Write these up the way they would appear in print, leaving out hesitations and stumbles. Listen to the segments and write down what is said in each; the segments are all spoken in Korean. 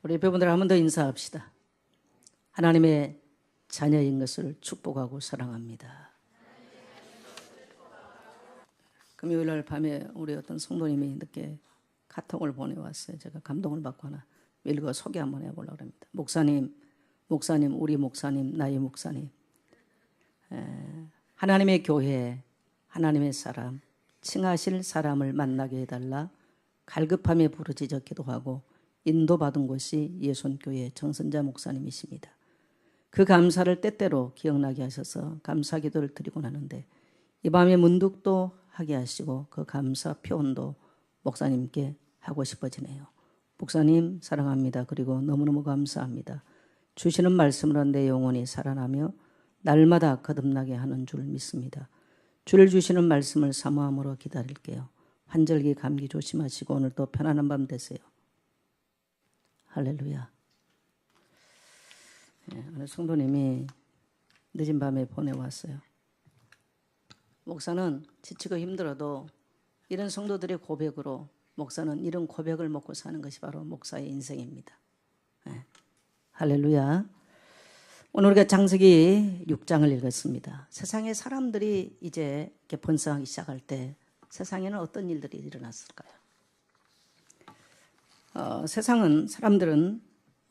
우리 예배분들 한 번 더 인사합시다. 하나님의 자녀인 것을 축복하고 사랑합니다. 금요일날 밤에 우리 어떤 성도님이 늦게 카톡을 보내왔어요. 제가 감동을 받고 하나 읽어 소개 한번 해보려고 합니다. 목사님, 우리 목사님, 나의 목사님, 하나님의 교회, 하나님의 사람, 칭하실 사람을 만나게 해달라 갈급함에 부르짖어 기도하고 인도받은 곳이 예손교회 정선자 목사님이십니다. 그 감사를 때때로 기억나게 하셔서 감사 기도를 드리곤 하는데 이 밤에 문득도 하게 하시고 그 감사 표현도 목사님께 하고 싶어지네요. 목사님 사랑합니다. 그리고 너무너무 감사합니다. 주시는 말씀으로 내 영혼이 살아나며 날마다 거듭나게 하는 줄 믿습니다. 주를 주시는 말씀을 사모함으로 기다릴게요. 환절기 감기 조심하시고 오늘도 편안한 밤 되세요. 할렐루야. 오늘 성도님이 늦은 밤에 보내왔어요. 목사는 지치고 힘들어도 이런 성도들의 고백으로 목사는 이런 고백을 먹고 사는 것이 바로 목사의 인생입니다. 할렐루야. 오늘 우리가 창세기 6장을 읽었습니다. 세상의 사람들이 이제 이렇게 번성하기 시작할 때 세상에는 어떤 일들이 일어났을까요? 사람들은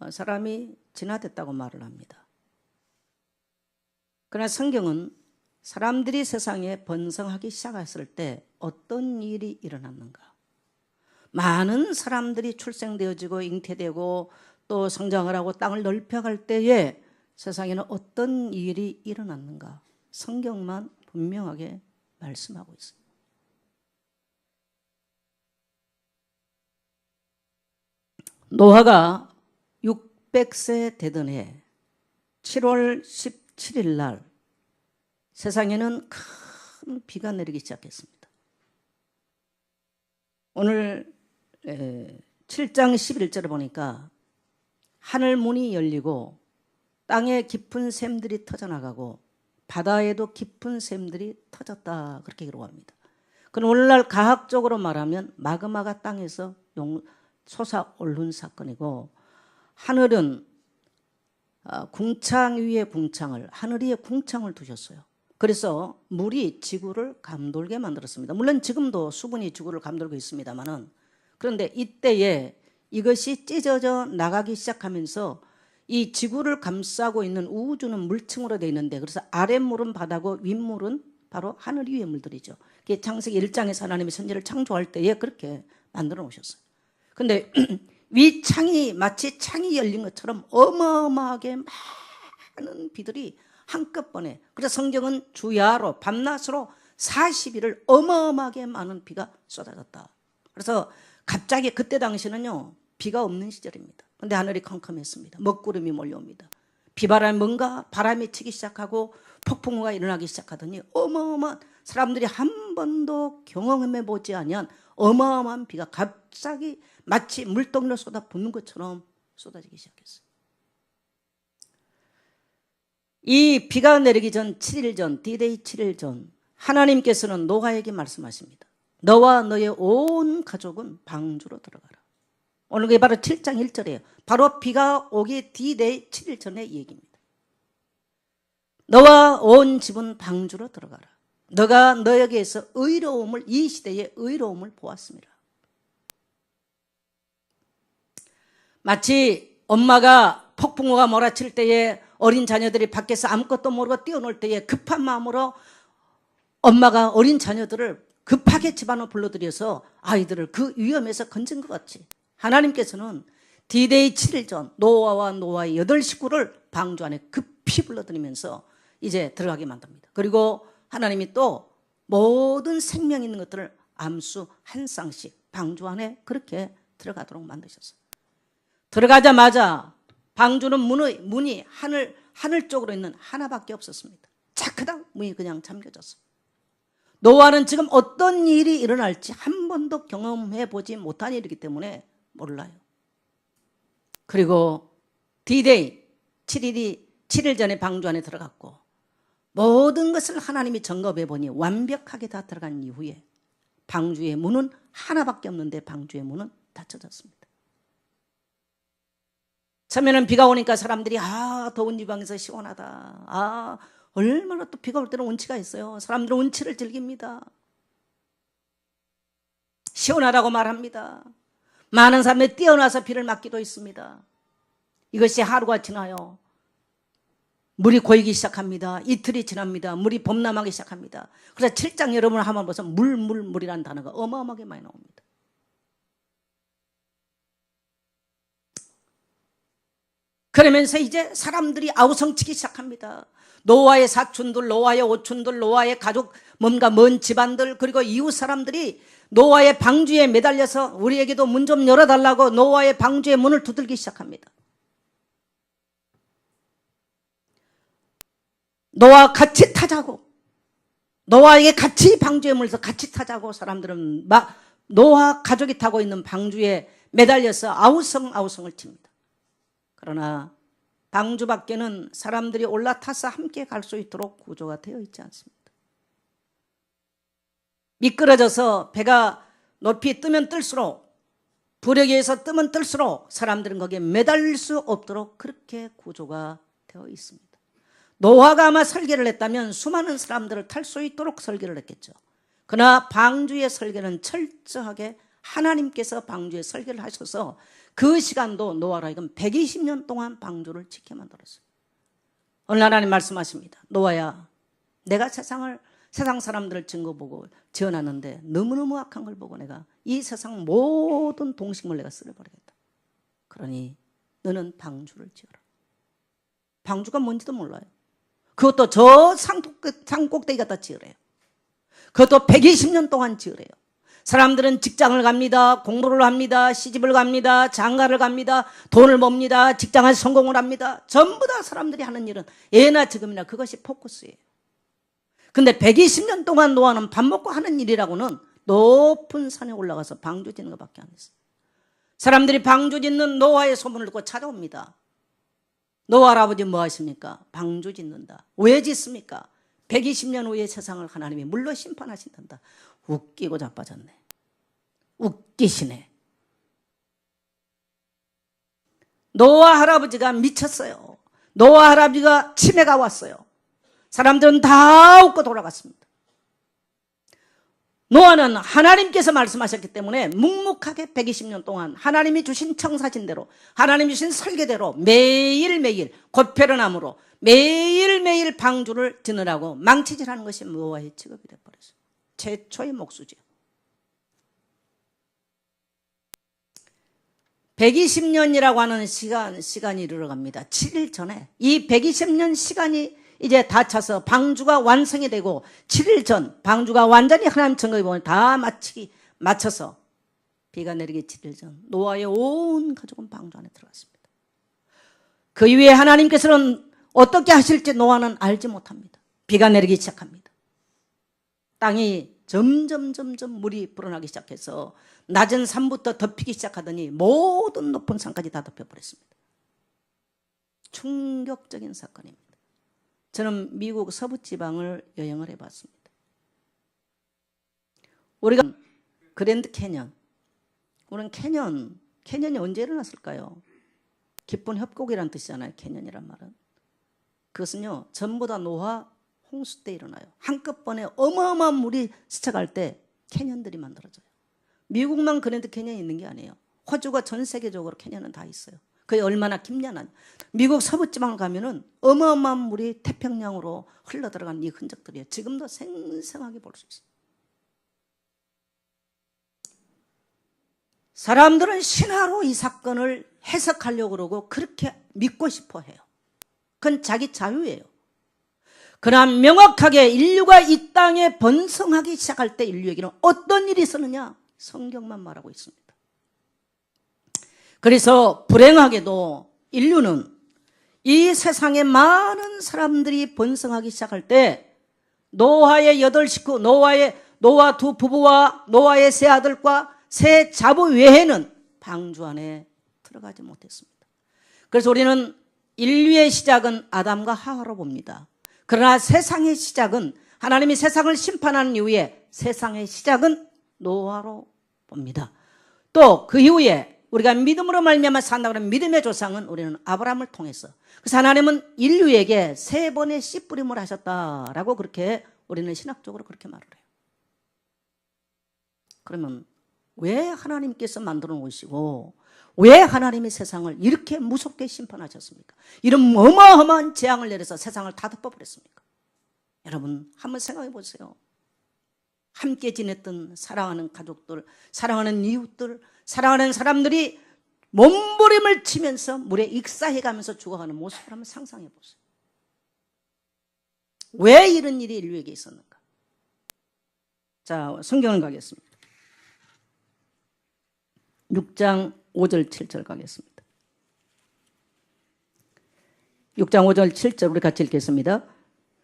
사람이 진화됐다고 말을 합니다. 그러나 성경은 사람들이 세상에 번성하기 시작했을 때 어떤 일이 일어났는가? 많은 사람들이 출생되어지고 잉태되고 또 성장을 하고 땅을 넓혀갈 때에 세상에는 어떤 일이 일어났는가? 성경만 분명하게 말씀하고 있습니다. 노아가 600세 되던 해 7월 17일 날 세상에는 큰 비가 내리기 시작했습니다. 오늘 7장 11절에 보니까 하늘 문이 열리고 땅에 깊은 샘들이 터져나가고 바다에도 깊은 샘들이 터졌다 그렇게 기록합니다. 그럼 오늘날 과학적으로 말하면 마그마가 땅에서 솟아오른 사건이고 하늘은 궁창 위에 궁창을 하늘 위에 궁창을 두셨어요. 그래서 물이 지구를 감돌게 만들었습니다. 물론 지금도 수분이 지구를 감돌고 있습니다만은 그런데 이때에 이것이 찢어져 나가기 시작하면서 이 지구를 감싸고 있는 우주는 물층으로 되어 있는데 그래서 아랫물은 바다고 윗물은 바로 하늘 위의 물들이죠. 창세기 1장에서 하나님이 천지를 창조할 때에 그렇게 만들어 놓으셨어요. 그런데 윗창이 마치 창이 열린 것처럼 어마어마하게 많은 비들이 한꺼번에 그래서 성경은 주야로 밤낮으로 40일을 어마어마하게 많은 비가 쏟아졌다. 그래서 갑자기 그때 당시는요 비가 없는 시절입니다. 그런데 하늘이 컴컴했습니다. 먹구름이 몰려옵니다. 비바람이 뭔가 바람이 치기 시작하고 폭풍우가 일어나기 시작하더니 어마어마한 사람들이 한 번도 경험해 보지 않은 어마어마한 비가 갑자기 마치 물동이로 쏟아붓는 것처럼 쏟아지기 시작했어요. 이 비가 내리기 전 7일 전 D-Day 7일 전 하나님께서는 노아에게 말씀하십니다. 너와 너의 온 가족은 방주로 들어가라. 오늘 그게 바로 7장 1절이에요. 바로 비가 오기 D-Day 7일 전의 얘기입니다. 너와 온 집은 방주로 들어가라. 너가 너에게서 의로움을 이 시대의 의로움을 보았습니다. 마치 엄마가 폭풍우가 몰아칠 때에 어린 자녀들이 밖에서 아무것도 모르고 뛰어놀 때에 급한 마음으로 엄마가 어린 자녀들을 급하게 집안으로 불러들여서 아이들을 그 위험에서 건진 것 같이 하나님께서는 D-Day 7일 전 노아와 노아의 8 식구를 방주 안에 급히 불러들이면서 이제 들어가게 만듭니다. 그리고 하나님이 또 모든 생명 있는 것들을 암수 한 쌍씩 방주 안에 그렇게 들어가도록 만드셨어요. 들어가자마자 방주는 문이 하늘 쪽으로 있는 하나밖에 없었습니다. 차크당 문이 그냥 잠겨졌어요. 노아는 지금 어떤 일이 일어날지 한 번도 경험해 보지 못한 일이기 때문에 몰라요. 그리고 D-Day 7일 전에 방주 안에 들어갔고 모든 것을 하나님이 점검해 보니 완벽하게 다 들어간 이후에 방주의 문은 하나밖에 없는데 방주의 문은 닫혀졌습니다. 처음에는 비가 오니까 사람들이 더운 지방에서 시원하다. 얼마나 또 비가 올 때는 운치가 있어요. 사람들은 운치를 즐깁니다. 시원하다고 말합니다. 많은 사람들이 뛰어나서 비를 맞기도 있습니다. 이것이 하루가 지나요. 물이 고이기 시작합니다. 이틀이 지납니다. 물이 범람하기 시작합니다. 그래서 7장 여러분 한번 보세요. 물이라는 단어가 어마어마하게 많이 나옵니다. 그러면서 이제 사람들이 아우성치기 시작합니다. 노아의 사촌들, 노아의 오촌들, 노아의 가족, 뭔가 먼 집안들, 그리고 이웃 사람들이 노아의 방주에 매달려서 우리에게도 문 좀 열어달라고 노아의 방주의 문을 두들기 시작합니다. 노아 같이 타자고, 노아에게 같이 방주에 물려서 같이 타자고 사람들은 노아 가족이 타고 있는 방주에 매달려서 아우성을 칩니다. 그러나 방주 밖에는 사람들이 올라타서 함께 갈 수 있도록 구조가 되어 있지 않습니다. 미끄러져서 배가 높이 뜨면 뜰수록, 부력에 의해서 뜨면 뜰수록 사람들은 거기에 매달릴 수 없도록 그렇게 구조가 되어 있습니다. 노아가 아마 설계를 했다면 수많은 사람들을 탈 수 있도록 설계를 했겠죠. 그러나 방주의 설계는 철저하게 하나님께서 방주의 설계를 하셔서 그 시간도 노아라 하여금 120년 동안 방주를 지켜 만들었어요. 오늘 하나님 말씀하십니다. 노아야, 내가 세상 사람들을 증거 보고 지어놨는데 너무너무 악한 걸 보고 내가 이 세상 모든 동식물 내가 쓸어버리겠다. 그러니 너는 방주를 지어라. 방주가 뭔지도 몰라요. 그것도 저 산꼭대기 갖다 지으래요. 그것도 120년 동안 지으래요. 사람들은 직장을 갑니다. 공부를 합니다. 시집을 갑니다. 장가를 갑니다. 돈을 봅니다. 직장에서 성공을 합니다. 전부 다 사람들이 하는 일은 예나 지금이나 그것이 포커스예요. 근데 120년 동안 노아는 밥 먹고 하는 일이라고는 높은 산에 올라가서 방주 짓는 것밖에 안 했어요. 사람들이 방주 짓는 노아의 소문을 듣고 찾아옵니다. 노아 할아버지 뭐 하십니까? 방주 짓는다. 왜 짓습니까? 120년 후에 세상을 하나님이 물로 심판하신단다. 웃기고 자빠졌네. 웃기시네. 노아 할아버지가 미쳤어요. 노아 할아버지가 치매가 왔어요. 사람들은 다 웃고 돌아갔습니다. 노아는 하나님께서 말씀하셨기 때문에 묵묵하게 120년 동안 하나님이 주신 청사진대로, 하나님이 주신 설계대로 매일매일 곶표려나무로 매일매일 방주를 지느라고 망치질하는 것이 노아의 직업이 되어버렸어요. 최초의 목수죠. 120년이라고 하는 시간이 이르러갑니다. 7일 전에 이 120년 시간이 이제 다 차서 방주가 완성이 되고 7일 전 방주가 완전히 하나님 천국에 보면 다 맞춰서 비가 내리기 7일 전 노아의 온 가족은 방주 안에 들어갔습니다. 그 이후에 하나님께서는 어떻게 하실지 노아는 알지 못합니다. 비가 내리기 시작합니다. 땅이 점점 물이 불어나기 시작해서 낮은 산부터 덮이기 시작하더니 모든 높은 산까지 다 덮여버렸습니다. 충격적인 사건입니다. 저는 미국 서부지방을 여행을 해봤습니다. 우리가 그랜드 캐년, 우리는 캐년이 언제 일어났을까요? 기쁜 협곡이라는 뜻이잖아요. 캐년이란 말은. 그것은요 전부 다 노아 홍수 때 일어나요. 한꺼번에 어마어마한 물이 스쳐갈 때 캐년들이 만들어져요. 미국만 그랜드 캐년이 있는 게 아니에요. 호주가 전 세계적으로 캐년은 다 있어요. 그게 얼마나 깊냐는, 미국 서부지방을 가면은 어마어마한 물이 태평양으로 흘러들어간 이 흔적들이에요. 지금도 생생하게 볼 수 있어요. 사람들은 신화로 이 사건을 해석하려고 그러고 그렇게 믿고 싶어 해요. 그건 자기 자유예요. 그러나 명확하게 인류가 이 땅에 번성하기 시작할 때 인류에게는 어떤 일이 있었느냐? 성경만 말하고 있습니다. 그래서 불행하게도 인류는 이 세상에 많은 사람들이 번성하기 시작할 때 노아의 8식구, 노아 두 부부와 노아의 세 아들과 세 자부 외에는 방주 안에 들어가지 못했습니다. 그래서 우리는 인류의 시작은 아담과 하와로 봅니다. 그러나 세상의 시작은, 하나님이 세상을 심판한 이후에 세상의 시작은 노아로 봅니다. 또 그 이후에 우리가 믿음으로 말미암아 산다고 하는 믿음의 조상은 우리는 아브라함을 통해서, 그래서 하나님은 인류에게 3번의 씨 뿌림을 하셨다라고 그렇게 우리는 신학적으로 그렇게 말을 해요. 그러면 왜 하나님께서 만들어 놓으시고 왜 하나님이 세상을 이렇게 무섭게 심판하셨습니까? 이런 어마어마한 재앙을 내려서 세상을 다 덮어버렸습니까? 여러분 한번 생각해 보세요. 함께 지냈던 사랑하는 가족들, 사랑하는 이웃들, 사랑하는 사람들이 몸부림을 치면서 물에 익사해가면서 죽어가는 모습을 한번 상상해 보세요. 왜 이런 일이 인류에게 있었는가? 자, 성경을 가겠습니다. 6장 5절 7절 가겠습니다. 6장 5절 7절 우리 같이 읽겠습니다.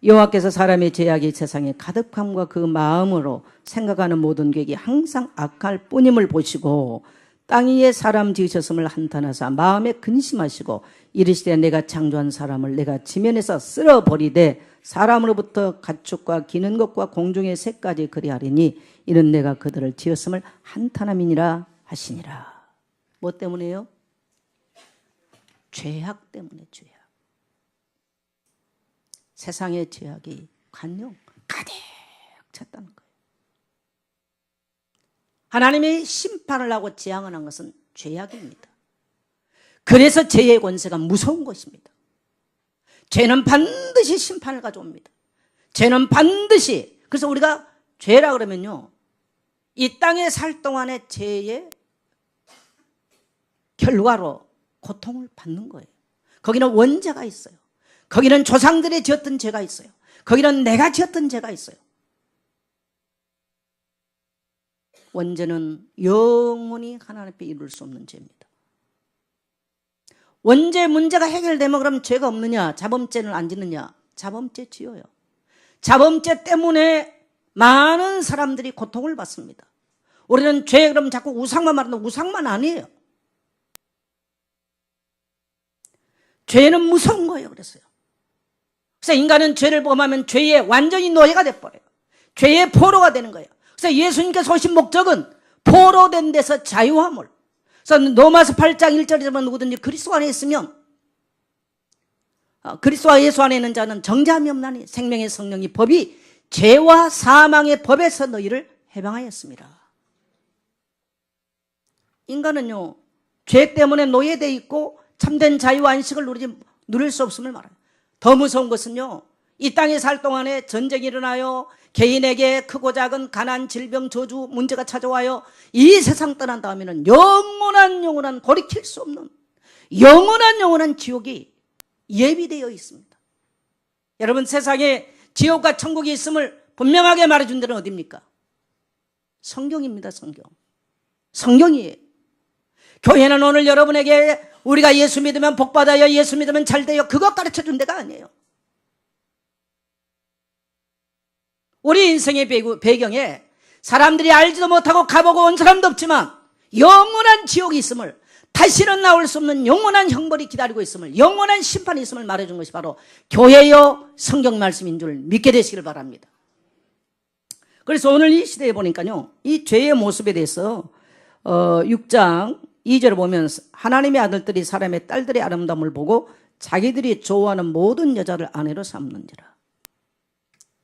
여호와께서 사람의 죄악이 세상에 가득함과 그 마음으로 생각하는 모든 계획이 항상 악할 뿐임을 보시고 땅 위에 사람 지으셨음을 한탄하사 마음에 근심하시고 이르시되 내가 창조한 사람을 내가 지면에서 쓸어버리되 사람으로부터 가축과 기는 것과 공중의 새까지 그리하리니 이는 내가 그들을 지었음을 한탄함이니라 하시니라. 뭐 때문에요? 죄악 때문에. 죄악. 세상의 죄악이 관용 가득 찼다는 거예요. 하나님이 심판을 하고 재앙을 한 것은 죄악입니다. 그래서 죄의 권세가 무서운 것입니다. 죄는 반드시 심판을 가져옵니다. 죄는 반드시, 그래서 우리가 죄라 그러면요, 이 땅에 살 동안의 죄의 결과로 고통을 받는 거예요. 거기는 원죄가 있어요. 거기는 조상들이 지었던 죄가 있어요. 거기는 내가 지었던 죄가 있어요. 원죄는 영원히 하나님 앞에 이룰 수 없는 죄입니다. 원죄 문제가 해결되면 그럼 죄가 없느냐? 자범죄는 안 짓느냐? 자범죄 지어요. 자범죄 때문에 많은 사람들이 고통을 받습니다. 우리는 죄 그러면 자꾸 우상만 말하는데 우상만 아니에요. 죄는 무서운 거예요. 그래서 인간은 죄를 범하면 죄의 완전히 노예가 돼버려요. 죄의 포로가 되는 거예요. 그래서 예수님께서 오신 목적은 포로된 데서 자유함을. 그래서 로마서 8장 1절에 보면 누구든지 그리스도 안에 있으면, 그리스도와 예수 안에 있는 자는 정죄함이 없나니 생명의 성령이 법이 죄와 사망의 법에서 너희를 해방하였습니다. 인간은요, 죄 때문에 노예되어 있고 참된 자유와 안식을 누릴 수 없음을 말해요. 더 무서운 것은요, 이 땅에 살 동안에 전쟁이 일어나요. 개인에게 크고 작은 가난, 질병, 저주, 문제가 찾아와요. 이 세상 떠난 다음에는 영원한 돌이킬 수 없는 영원한 지옥이 예비되어 있습니다. 여러분, 세상에 지옥과 천국이 있음을 분명하게 말해준 데는 어디입니까? 성경입니다. 성경이에요. 교회는 오늘 여러분에게 우리가 예수 믿으면 복 받아요, 예수 믿으면 잘 돼요, 그거 가르쳐준 데가 아니에요. 우리 인생의 배경에 사람들이 알지도 못하고 가보고 온 사람도 없지만 영원한 지옥이 있음을, 다시는 나올 수 없는 영원한 형벌이 기다리고 있음을, 영원한 심판이 있음을 말해준 것이 바로 교회요 성경 말씀인 줄 믿게 되시길 바랍니다. 그래서 오늘 이 시대에 보니까요, 이 죄의 모습에 대해서 6장 2절을 보면 하나님의 아들들이 사람의 딸들의 아름다움을 보고 자기들이 좋아하는 모든 여자를 아내로 삼는지라.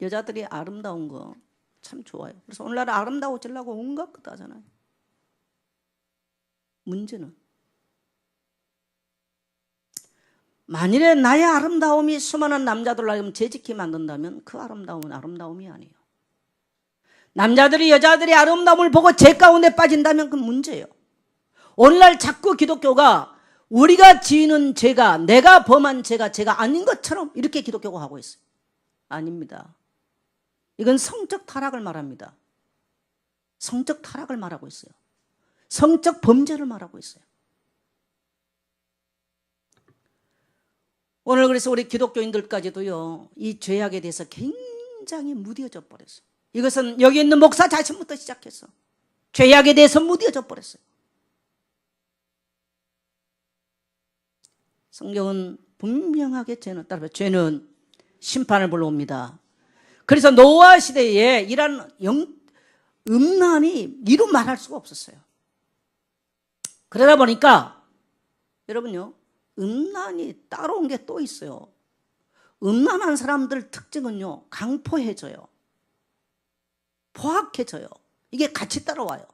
여자들이 아름다운 거 참 좋아요. 그래서 오늘날 아름다워지려고 온갖 것 하잖아요. 문제는 만일에 나의 아름다움이 수많은 남자들을 재짓게 만든다면 그 아름다움은 아름다움이 아니에요. 남자들이 여자들이 아름다움을 보고 죄 가운데 빠진다면 그건 문제예요. 오늘날 자꾸 기독교가 우리가 지는 죄가, 내가 범한 죄가 아닌 것처럼 이렇게 기독교가 하고 있어요. 아닙니다. 이건 성적 타락을 말합니다. 성적 타락을 말하고 있어요. 성적 범죄를 말하고 있어요. 오늘 그래서 우리 기독교인들까지도요, 이 죄악에 대해서 굉장히 무뎌져 버렸어요. 이것은 여기 있는 목사 자신부터 시작해서 죄악에 대해서 무뎌져 버렸어요. 성경은 분명하게 죄는 심판을 불러옵니다. 그래서 노아 시대에 이런 음란이 이루 말할 수가 없었어요. 그러다 보니까 여러분요, 음란이 따라온 게 또 있어요. 음란한 사람들 특징은요, 강포해져요. 포악해져요. 이게 같이 따라와요.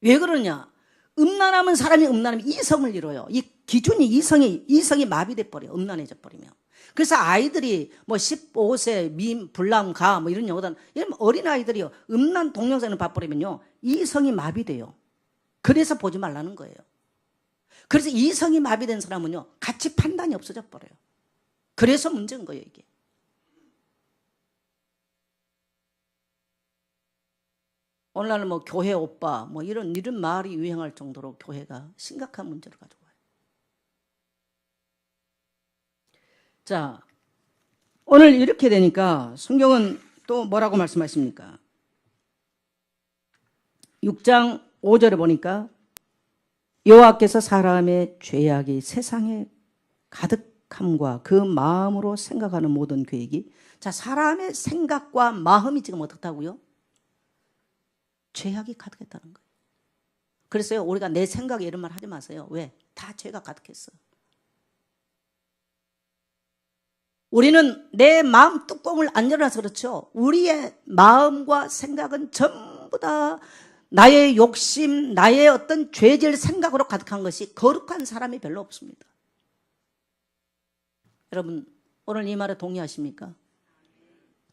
왜 그러냐? 음란하면 사람이 음란하면 이성을 잃어요. 이 기준이 이성이 마비돼 버려요. 음란해져 버리면. 그래서 아이들이 뭐 15세 불남 가 뭐 이런 영화들, 이런 어린 아이들이요, 음란 동영상을 봐버리면요, 이성이 마비돼요. 그래서 보지 말라는 거예요. 그래서 이성이 마비된 사람은요, 가치 판단이 없어져 버려요. 그래서 문제인 거예요, 이게. 오늘날은 뭐 교회 오빠 뭐 이런 말이 유행할 정도로 교회가 심각한 문제를 가지고 와요. 자, 오늘 이렇게 되니까 성경은 또 뭐라고 말씀하십니까? 6장 5절에 보니까 여호와께서 사람의 죄악이 세상에 가득함과 그 마음으로 생각하는 모든 계획이, 자, 사람의 생각과 마음이 지금 어떻다고요? 죄악이 가득했다는 거예요. 그래서요, 우리가 내 생각에 이런 말 하지 마세요. 왜? 다 죄가 가득했어. 우리는 내 마음 뚜껑을 안 열어놔서 그렇죠. 우리의 마음과 생각은 전부 다 나의 욕심, 나의 어떤 죄질 생각으로 가득한 것이, 거룩한 사람이 별로 없습니다. 여러분, 오늘 이 말에 동의하십니까?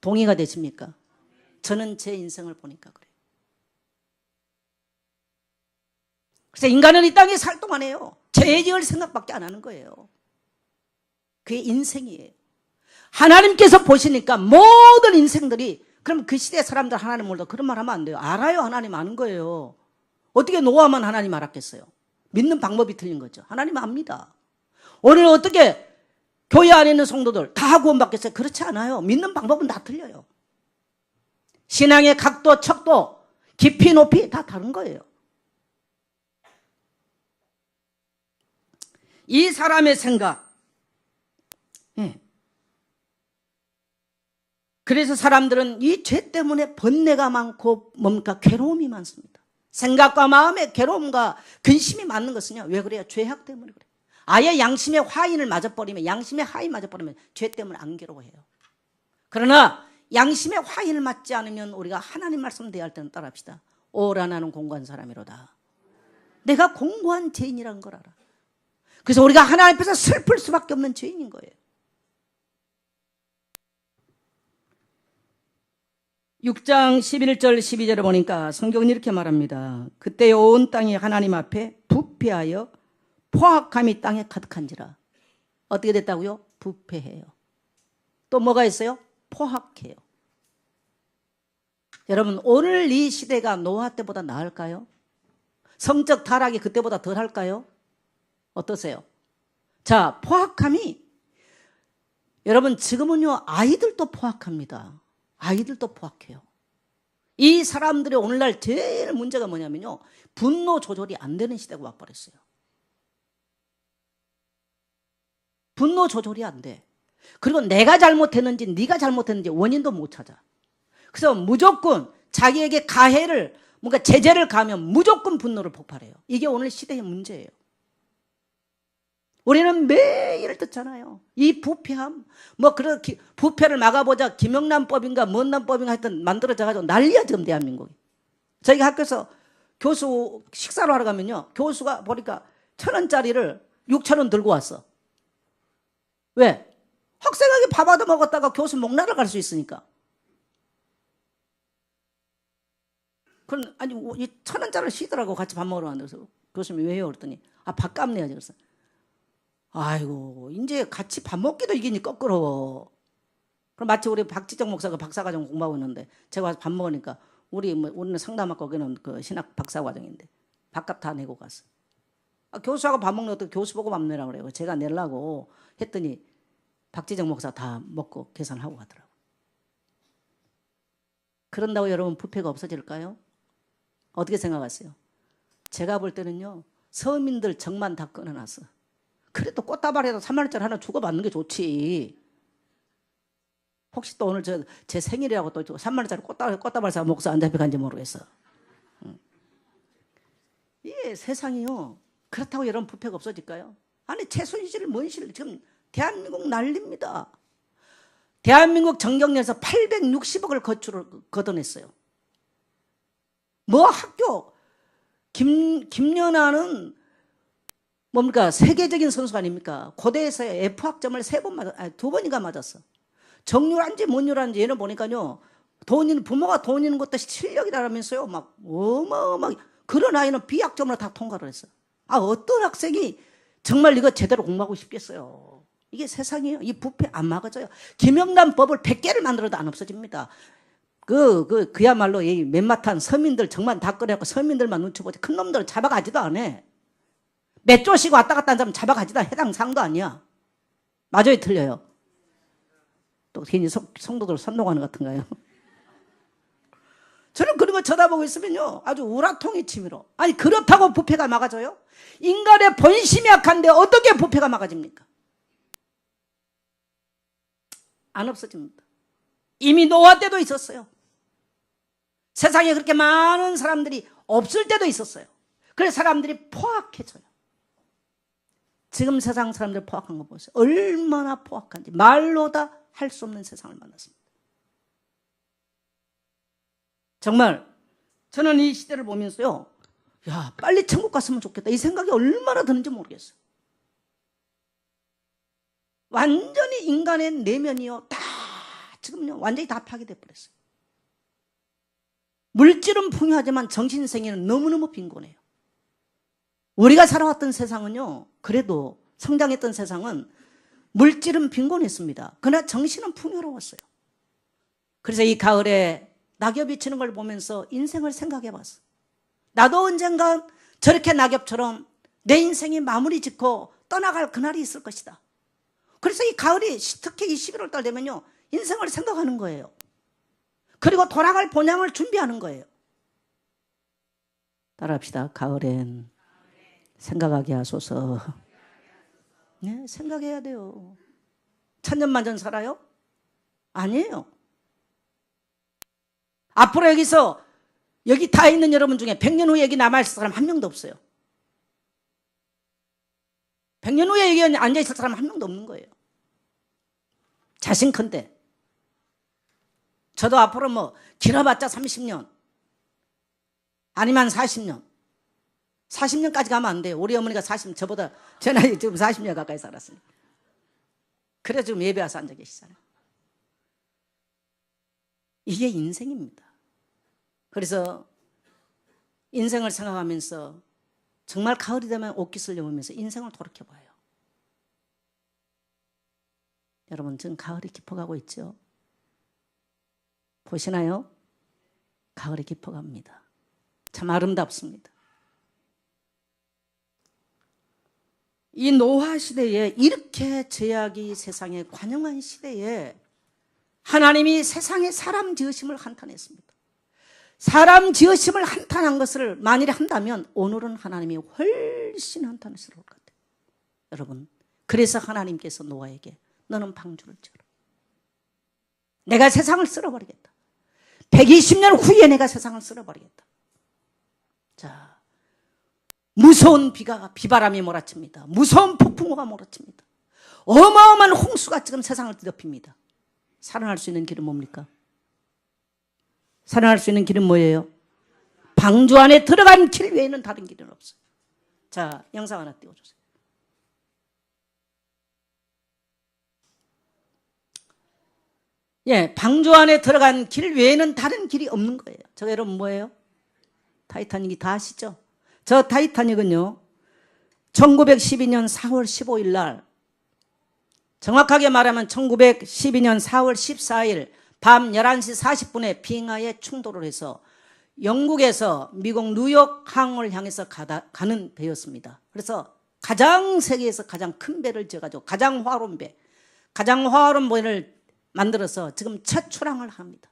동의가 되십니까? 저는 제 인생을 보니까 그래요. 그래서 인간은 이 땅에 살 동안에요, 죄 지을 생각밖에 안 하는 거예요. 그게 인생이에요. 하나님께서 보시니까 모든 인생들이, 그럼 그 시대 사람들 하나님 몰라 그런 말 하면 안 돼요. 알아요. 하나님 아는 거예요. 어떻게 노아만 하나님 알았겠어요? 믿는 방법이 틀린 거죠. 하나님 압니다. 오늘 어떻게 교회 안에 있는 성도들 다 구원받겠어요? 그렇지 않아요. 믿는 방법은 다 틀려요. 신앙의 각도, 척도, 깊이, 높이 다 다른 거예요. 이 사람의 생각, 그래서 사람들은 이 죄 때문에 번뇌가 많고 뭡니까? 괴로움이 많습니다. 생각과 마음의 괴로움과 근심이 많은 것은요, 왜 그래요? 죄악 때문에 그래요. 아예 양심의 화인을 맞아버리면, 양심의 하인 맞아버리면 죄 때문에 안 괴로워해요. 그러나 양심의 화인을 맞지 않으면 우리가 하나님 말씀 대할 때는 따라합시다. 오라 나는 공고한 사람이로다. 내가 공고한 죄인이란 걸 알아. 그래서 우리가 하나님 앞에서 슬플 수밖에 없는 죄인인 거예요. 6장 11절 12절에 보니까 성경은 이렇게 말합니다. 그때 온 땅이 하나님 앞에 부패하여 포악함이 땅에 가득한지라. 어떻게 됐다고요? 부패해요. 또 뭐가 있어요? 포악해요. 여러분, 오늘 이 시대가 노아 때보다 나을까요? 성적 타락이 그때보다 덜 할까요? 어떠세요? 자, 포악함이, 여러분, 지금은요, 아이들도 포악합니다. 아이들도 포악해요. 이 사람들이 오늘날 제일 문제가 뭐냐면요, 분노 조절이 안 되는 시대가 와버렸어요. 분노 조절이 안 돼. 그리고 내가 잘못했는지 네가 잘못했는지 원인도 못 찾아. 그래서 무조건 자기에게 가해를, 뭔가 제재를 가하면 무조건 분노를 폭발해요. 이게 오늘 시대의 문제예요. 우리는 매일 듣잖아요. 이 부패함, 뭐 그런 부패를 막아보자 김영란법인가 뭔란법인가 하여튼 만들어져가지고 난리야 지금 대한민국이. 저희 학교에서 교수 식사를 하러 가면요, 교수가 보니까 1,000원짜리를 6,000원 들고 왔어. 왜? 학생에게 밥 얻어 먹었다가 교수 목나라 갈 수 있으니까. 그럼 아니 1,000원짜리를 쉬더라고. 같이 밥 먹으러 왔는데 교수님이 왜요? 그랬더니 밥값 내야지. 그래서 아이고, 이제 같이 밥 먹기도 이기니 거꾸로. 그럼 마치 우리 박지정 목사가 박사과정 공부하고 있는데 제가 와서 밥 먹으니까 우리는 상담학과 거기는 그 신학 박사과정인데 밥값 다 내고 갔어. 교수하고 밥 먹는 것도 교수 보고 밥 내라고 그래요. 제가 내려고 했더니 박지정 목사 다 먹고 계산하고 가더라고. 그런다고 여러분 부패가 없어질까요? 어떻게 생각하세요? 제가 볼 때는요, 서민들 정만 다 끊어놨어. 그래도 꽃다발에도 3만 원짜리 하나 주고받는 게 좋지. 혹시 또 오늘 제 생일이라고 또 3만 원짜리 꽃다발 사 먹고서 안 잡혀간지 모르겠어. 예, 세상이요. 그렇다고 여러분 부패가 없어질까요? 아니 최순실, 문실 지금 대한민국 난립니다. 대한민국 정경련에서 860억을 걷어냈어요. 뭐 학교 김연아는 뭡니까 세계적인 선수 아닙니까? 고대에서 F학점을 3번 아니 2번인가 맞았어. 정률한지 못률한지 얘는 보니까요. 부모가 돈 있는 것도 실력이라면서요. 막 어마어마하게 그런 아이는 B학점으로 다 통과를 했어요. 아 어떤 학생이 정말 이거 제대로 공부하고 싶겠어요. 이게 세상이에요. 이 부패 안 막아져요. 김영란법을 100개를 만들어도 안 없어집니다. 그야말로 이 맨마탄 서민들 정말 다 꺼내고 서민들만 눈치 보지 큰 놈들은 잡아가지도 않아. 몇 조씩 왔다 갔다 하는 사람 잡아가지도 해당 사항도 아니야. 맞아요, 틀려요? 또 괜히 성도들 선동하는 것 같은가요? 저는 그런 거 쳐다보고 있으면요 아주 우라통이 치밀어. 아니 그렇다고 부패가 막아져요? 인간의 본심이 약한데 어떻게 부패가 막아집니까? 안 없어집니다. 이미 노아 때도 있었어요. 세상에 그렇게 많은 사람들이 없을 때도 있었어요. 그래서 사람들이 포악해져요. 지금 세상 사람들 포악한 거 보세요. 얼마나 포악한지 말로 다 할 수 없는 세상을 만났습니다. 정말 저는 이 시대를 보면서요. 야 빨리 천국 갔으면 좋겠다. 이 생각이 얼마나 드는지 모르겠어요. 완전히 인간의 내면이요. 다 지금요 완전히 다 파괴돼 버렸어요. 물질은 풍요하지만 정신세계는 너무너무 빈곤해요. 우리가 살아왔던 세상은요. 그래도 성장했던 세상은 물질은 빈곤했습니다. 그러나 정신은 풍요로웠어요. 그래서 이 가을에 낙엽이 치는 걸 보면서 인생을 생각해 봤어. 나도 언젠가 저렇게 낙엽처럼 내 인생이 마무리 짓고 떠나갈 그날이 있을 것이다. 그래서 이 가을이 특히 이 11월 달 되면요. 인생을 생각하는 거예요. 그리고 돌아갈 본향을 준비하는 거예요. 따라합시다. 가을엔 생각하게 하소서. 네, 생각해야 돼요. 천년만년 살아요? 아니에요. 앞으로 여기서 여기 다 있는 여러분 중에 100년 후에 여기 남아있을 사람 한 명도 없어요. 100년 후에 여기 앉아있을 사람 한 명도 없는 거예요. 자신컨대 저도 앞으로 뭐 길어봤자 30년 아니면 40년 40년까지 가면 안 돼요. 우리 어머니가 40년 저보다 제 나이 지금 40년 가까이 살았으니까. 그래서 지금 예배 와서 앉아 계시잖아요. 이게 인생입니다. 그래서 인생을 생각하면서 정말 가을이 되면 옷깃을 여물면서 인생을 돌이켜봐요. 여러분 지금 가을이 깊어가고 있죠? 보시나요? 가을이 깊어갑니다. 참 아름답습니다. 이 노화 시대에 이렇게 제약이 세상에 관영한 시대에 하나님이 세상에 사람 지으심을 한탄했습니다. 사람 지으심을 한탄한 것을 만일에 한다면 오늘은 하나님이 훨씬 한탄스러울 것 같아요. 여러분 그래서 하나님께서 노아에게 너는 방주를 지어라. 내가 세상을 쓸어버리겠다. 120년 후에 내가 세상을 쓸어버리겠다. 자, 무서운 비바람이 몰아칩니다. 무서운 폭풍우가 몰아칩니다. 어마어마한 홍수가 지금 세상을 뒤덮입니다. 살아날 수 있는 길은 뭡니까? 살아날 수 있는 길은 뭐예요? 방주 안에 들어간 길 외에는 다른 길은 없어요. 자, 영상 하나 띄워주세요. 예, 방주 안에 들어간 길 외에는 다른 길이 없는 거예요. 저 여러분 뭐예요? 타이타닉이 다 아시죠? 저 타이타닉은요 1912년 4월 15일 날 정확하게 말하면 1912년 4월 14일 밤 11시 40분에 빙하에 충돌을 해서 영국에서 미국 뉴욕 항을 향해서 가는 배였습니다. 그래서 세계에서 가장 큰 배를 지어가지고 가장 화로운 배를 만들어서 지금 첫 출항을 합니다.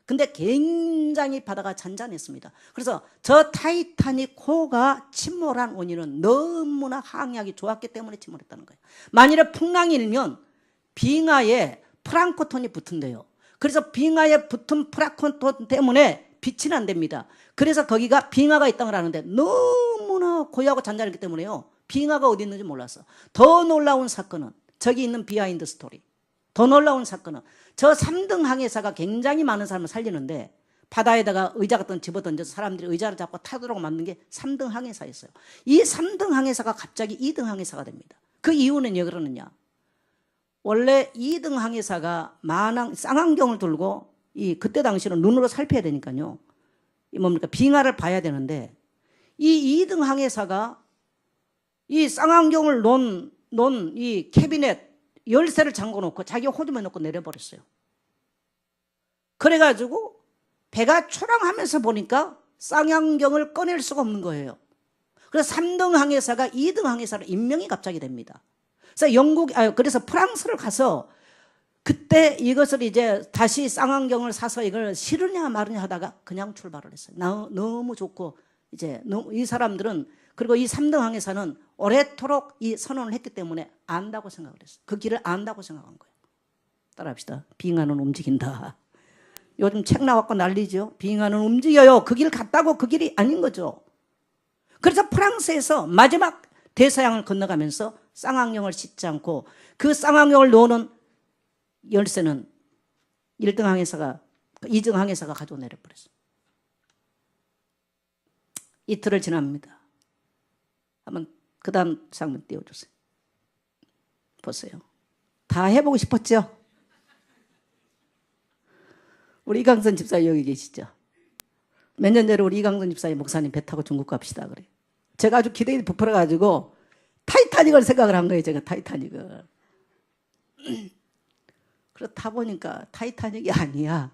근데 굉장히 바다가 잔잔했습니다. 그래서 저 타이타닉호가 침몰한 원인은 너무나 항해하기 좋았기 때문에 침몰했다는 거예요. 만일에 풍랑이 일면 빙하에 플랑크톤이 붙은대요. 그래서 빙하에 붙은 플랑크톤 때문에 빛이 안 됩니다. 그래서 거기가 빙하가 있다고 하는데 너무나 고요하고 잔잔했기 때문에요. 빙하가 어디 있는지 몰랐어. 더 놀라운 사건은 저기 있는 비하인드 스토리. 더 놀라운 사건은 저 3등 항해사가 굉장히 많은 사람을 살리는데 바다에다가 의자 같은 거 집어던져서 사람들이 의자를 잡고 타도록 만든 게 3등 항해사였어요. 이 3등 항해사가 갑자기 2등 항해사가 됩니다. 그 이유는 왜 그러느냐. 원래 2등 항해사가 쌍안경을 들고 그때 당시는 눈으로 살펴야 되니까요. 뭡니까? 빙하를 봐야 되는데 이 2등 항해사가 이 쌍안경을 놓은 이 캐비넷 열쇠를 잠궈 놓고 자기 호주머니에 넣고 내려버렸어요. 그래가지고 배가 초랑하면서 보니까 쌍안경을 꺼낼 수가 없는 거예요. 그래서 3등 항해사가 2등 항해사로 임명이 갑자기 됩니다. 그래서 프랑스를 가서 그때 이것을 이제 다시 쌍안경을 사서 이걸 실으냐 마르냐 하다가 그냥 출발을 했어요. 너무 좋고 이제 이 사람들은 그리고 이 3등 항해사는 오래도록 이 선언을 했기 때문에 안다고 생각을 했어요. 그 길을 안다고 생각한 거예요. 따라합시다. 빙하는 움직인다. 요즘 책 나왔고 난리죠. 빙하는 움직여요. 그 길 갔다고 그 길이 아닌 거죠. 그래서 프랑스에서 마지막 대서양을 건너가면서 쌍안경을 씻지 않고 그 쌍안경을 놓는 열쇠는 1등 항해사가 2등 항해사가 가지고 내려버렸어요. 이틀을 지납니다. 한번 그 다음 장면 띄워주세요. 보세요. 다 해보고 싶었죠? 우리 이강선 집사님 여기 계시죠? 몇 년 전에 우리 이강선 집사님 목사님 배 타고 중국 갑시다 그래요. 제가 아주 기대에 부풀어가지고 타이타닉을 생각을 한 거예요. 제가 타이타닉을. 그래서 타보니까 타이타닉이 아니야.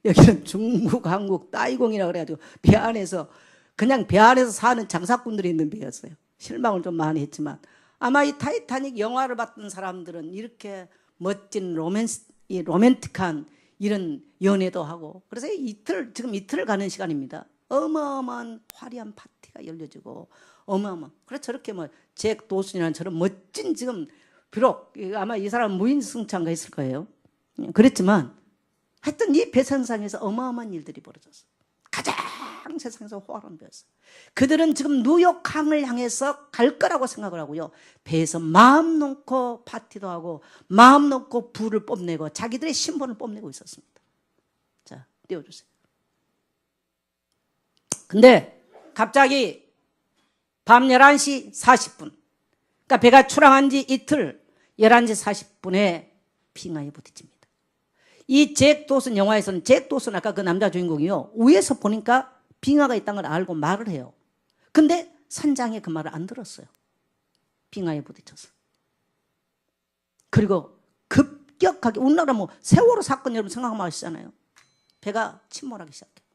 여기는 중국, 한국, 따이공이라 그래가지고 배 안에서 그냥 배 안에서 사는 장사꾼들이 있는 배였어요. 실망을 좀 많이 했지만 아마 이 타이타닉 영화를 봤던 사람들은 이렇게 멋진 로맨틱한 이런 연애도 하고 그래서 지금 이틀을 가는 시간입니다. 어마어마한 화려한 파티가 열려지고 어마어마한 그래서 저렇게 잭 도슨이라는 저런 멋진 지금 비록 아마 이 사람 무인승차인가 했을 거예요. 그랬지만 하여튼 이 배선상에서 어마어마한 일들이 벌어졌어요. 가장 세상에서 호화로운 배였어요. 그들은 지금 뉴욕항을 향해서 갈 거라고 생각을 하고요. 배에서 마음 놓고 파티도 하고 마음 놓고 부를 뽐내고 자기들의 신분을 뽐내고 있었습니다. 자, 띄워주세요. 근데 갑자기 밤 11시 40분 그러니까 배가 출항한 지 이틀 11시 40분에 빙하에 부딪힙니다. 이 잭 도슨 영화에서는 잭 도슨 아까 그 남자 주인공이요. 위에서 보니까 빙하가 있다는 걸 알고 말을 해요. 근데 선장이 그 말을 안 들었어요. 빙하에 부딪혀서. 그리고 급격하게 우리나라 세월호 사건 여러분 생각하면 아시잖아요. 배가 침몰하기 시작해요.